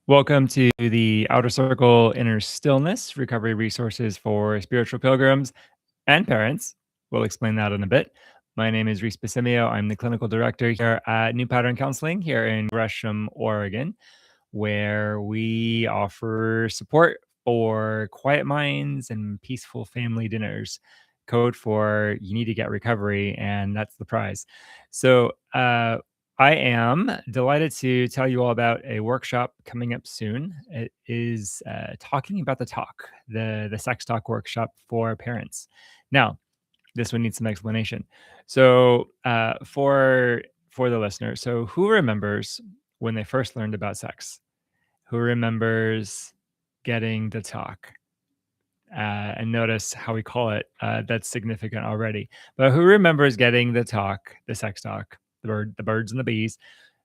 Welcome to the Outer Circle Inner Stillness Recovery Resources for Spiritual Pilgrims and Parents. We'll explain that in a bit. My name is Reese Basimio. I'm the clinical director here at New Pattern Counseling here in Gresham, Oregon, where we offer support for quiet minds and peaceful family dinners. Code for you need to get recovery, and that's the prize. So, I am delighted to tell you all about a workshop coming up soon. It is talking about the talk, the sex talk workshop for parents. Now, this one needs some explanation. So, for the listener, so who remembers when they first learned about sex? Who remembers getting the talk? And notice how we call it. That's significant already. But who remembers getting the talk, the sex talk, the birds and the bees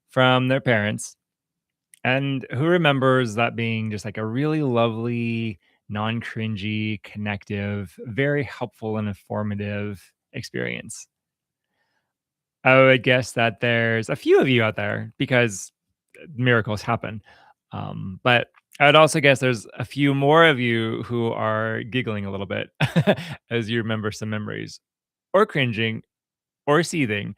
from their parents? And who remembers that being just like a really lovely, non cringy, connective, very helpful and informative experience? I would guess that there's a few of you out there because miracles happen. But I would also guess there's a few more of you who are giggling a little bit as you remember some memories or cringing or seething.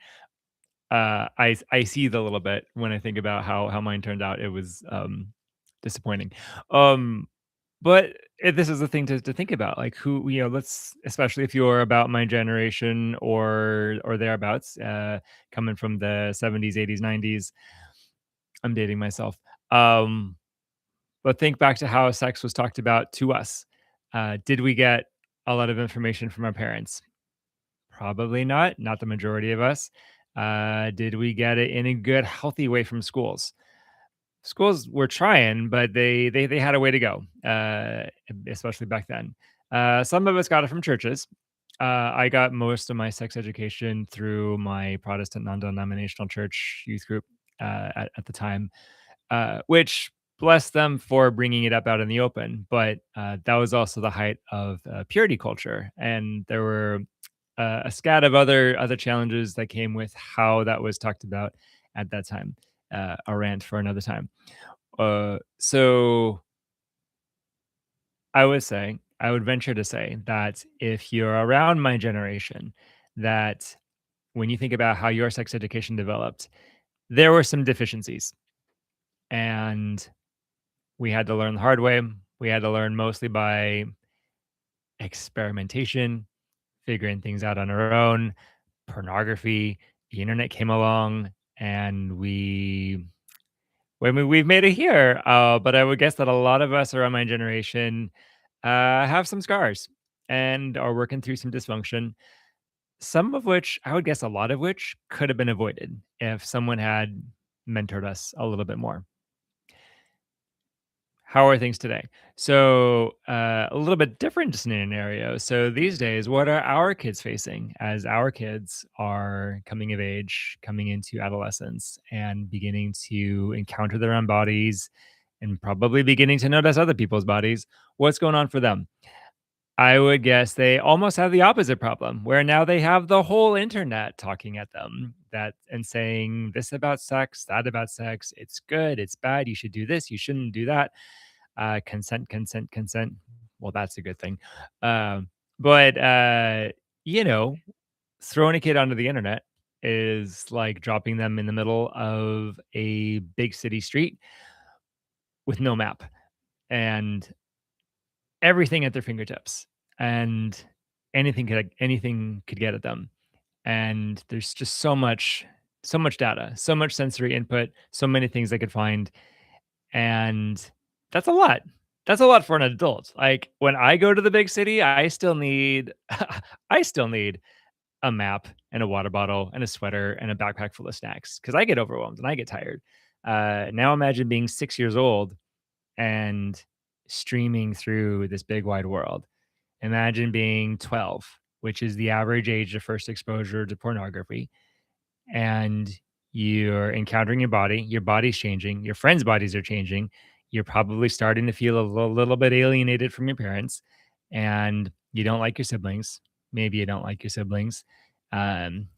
I seethe a little bit when I think about how mine turned out. It was disappointing. Um, but this is the thing to think about, like who let's especially if you're about my generation or thereabouts, coming from the 70s, 80s, 90s. I'm dating myself. Um, but think back to how sex was talked about to us. Did we get a lot of information from our parents? Probably not. Not the majority of us. Did we get it in a good, healthy way from schools? Schools were trying, but they had a way to go, especially back then. Some of us got it from churches. I got most of my sex education through my Protestant non-denominational church youth group at the time, which bless them for bringing it up out in the open. But that was also the height of purity culture, and there were a scat of other challenges that came with how that was talked about at that time. A rant for another time. So I would venture to say that if you're around my generation, that when you think about how your sex education developed, there were some deficiencies, and we had to learn the hard way. We had to learn mostly by experimentation, figuring things out on our own, pornography, the internet came along, and we've made it here. But I would guess that a lot of us around my generation have some scars and are working through some dysfunction. Some of which, I would guess, a lot of which could have been avoided if someone had mentored us a little bit more. How are things today? So, a little bit different scenario. So, these days, what are our kids facing as our kids are coming of age, coming into adolescence, and beginning to encounter their own bodies and probably beginning to notice other people's bodies? What's going on for them? I would guess they almost have the opposite problem, where now they have the whole internet talking at them that and saying this about sex, that about sex. It's good, it's bad. You should do this, you shouldn't do that. Consent, consent, consent. Well, that's a good thing. But you know, throwing a kid onto the internet is like dropping them in the middle of a big city street with no map and everything at their fingertips, and anything could get at them. And there's just so much data, so much sensory input, so many things they could find, and that's a lot. That's a lot for an adult. Like, when I go to the big city, I still need I still need a map and a water bottle and a sweater and a backpack full of snacks because I get overwhelmed and I get tired. Now imagine being 6 years old and streaming through this big wide world. Imagine being 12, which is the average age of first exposure to pornography, and you're encountering your body's changing, your friends' bodies are changing. You're probably starting to feel a little bit alienated from your parents, and you don't like your siblings. Maybe you don't like your siblings.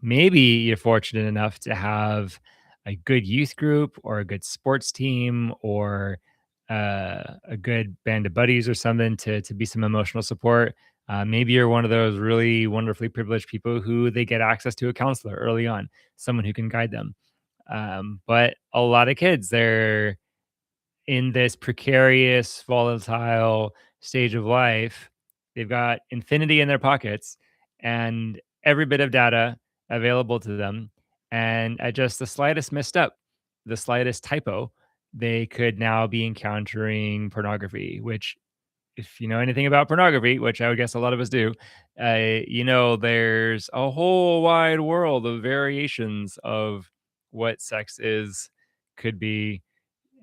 Maybe you're fortunate enough to have a good youth group or a good sports team or a good band of buddies or something to be some emotional support. Maybe you're one of those really wonderfully privileged people who they get access to a counselor early on, someone who can guide them. But a lot of kids, they're in this precarious, volatile stage of life. They've got infinity in their pockets and every bit of data available to them. And at just the slightest misstep, the slightest typo, they could now be encountering pornography, which, if you know anything about pornography, which I would guess a lot of us do, there's a whole wide world of variations of what sex is, could be,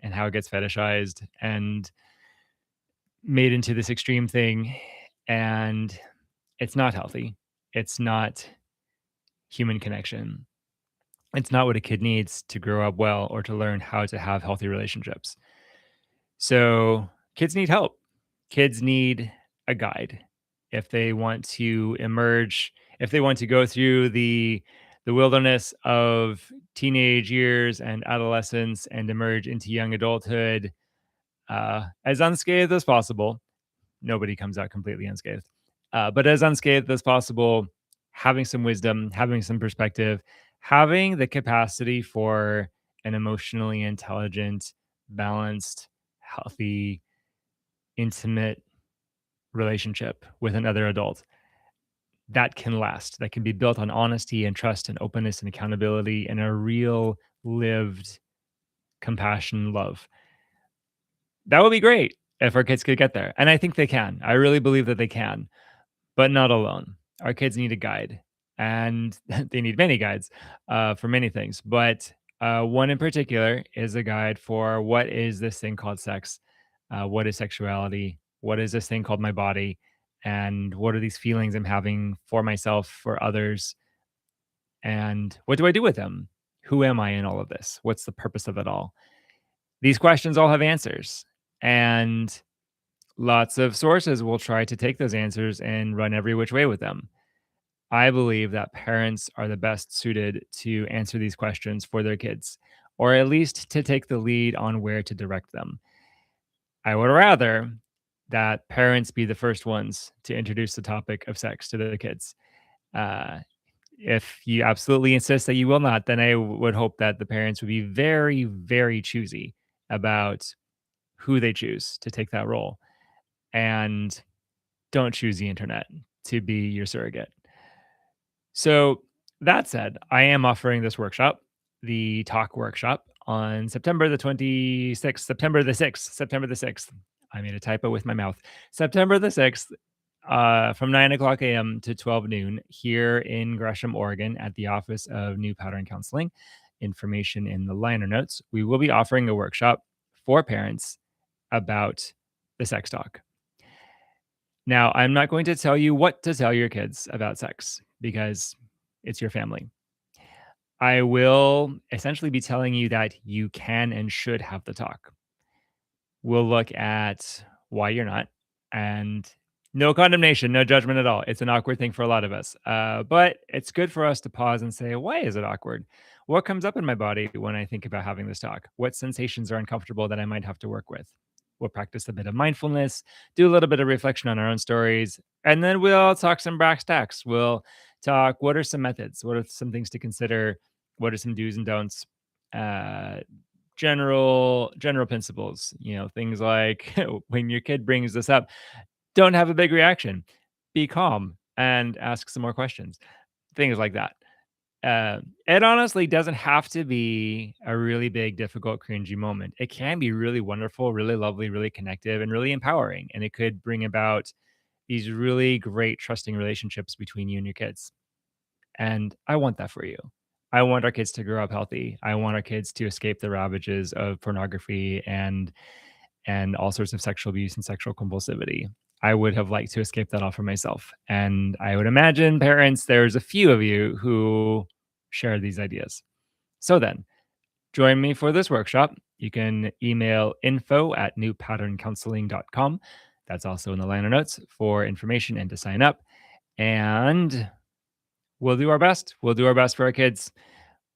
and how it gets fetishized and made into this extreme thing. And it's not healthy. It's not human connection. It's not what a kid needs to grow up well or to learn how to have healthy relationships. So kids need help. Kids need a guide if they want to emerge, if they want to go through the wilderness of teenage years and adolescence and emerge into young adulthood as unscathed as possible. Nobody comes out completely unscathed, but as unscathed as possible, having some wisdom, having some perspective, having the capacity for an emotionally intelligent, balanced, healthy, intimate relationship with another adult that can last, that can be built on honesty and trust and openness and accountability and a real lived compassion, love. That would be great if our kids could get there, and I think they can. I really believe that they can, but not alone. Our kids need a guide, and they need many guides, for many things, but, one in particular is a guide for what is this thing called sex? What is sexuality? What is this thing called my body? And what are these feelings I'm having for myself, for others? And what do I do with them? Who am I in all of this? What's the purpose of it all? These questions all have answers, and lots of sources will try to take those answers and run every which way with them. I believe that parents are the best suited to answer these questions for their kids, or at least to take the lead on where to direct them. I would rather that parents be the first ones to introduce the topic of sex to their kids. Uh, if you absolutely insist that you will not, then I would hope that the parents would be very, very choosy about who they choose to take that role. And don't choose the internet to be your surrogate. So, that said, I am offering this workshop, the talk workshop, on September the 26th, September the 6th. I made a typo with my mouth. September the 6th, from 9 o'clock a.m. to 12 noon here in Gresham, Oregon, at the Office of New Pattern Counseling. Information in the liner notes. We will be offering a workshop for parents about the sex talk. Now, I'm not going to tell you what to tell your kids about sex because it's your family. I will essentially be telling you that you can and should have the talk. We'll look at why you're not, and no condemnation, no judgment at all. It's an awkward thing for a lot of us, but it's good for us to pause and say, why is it awkward? What comes up in my body when I think about having this talk? What sensations are uncomfortable that I might have to work with? We'll practice a bit of mindfulness, do a little bit of reflection on our own stories, and then we'll talk some brass tacks. We'll talk what are some methods? What are some things to consider? What are some do's and don'ts? Uh, general principles, things like when your kid brings this up, don't have a big reaction, be calm and ask some more questions, things like that. It honestly doesn't have to be a really big, difficult, cringy moment. It can be really wonderful, really lovely, really connective, and really empowering, and it could bring about these really great trusting relationships between you and your kids. And I want that for you. I want our kids to grow up healthy. I want our kids to escape the ravages of pornography and all sorts of sexual abuse and sexual compulsivity. I would have liked to escape that all for myself. And I would imagine, parents, there's a few of you who share these ideas. So then, join me for this workshop. You can email info@newpatterncounseling.com. That's also in the liner notes for information and to sign up. And we'll do our best. We'll do our best for our kids.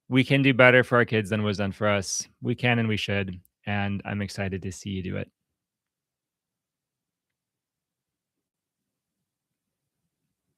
We can do better for our kids than was done for us. We can and we should. And I'm excited to see you do it.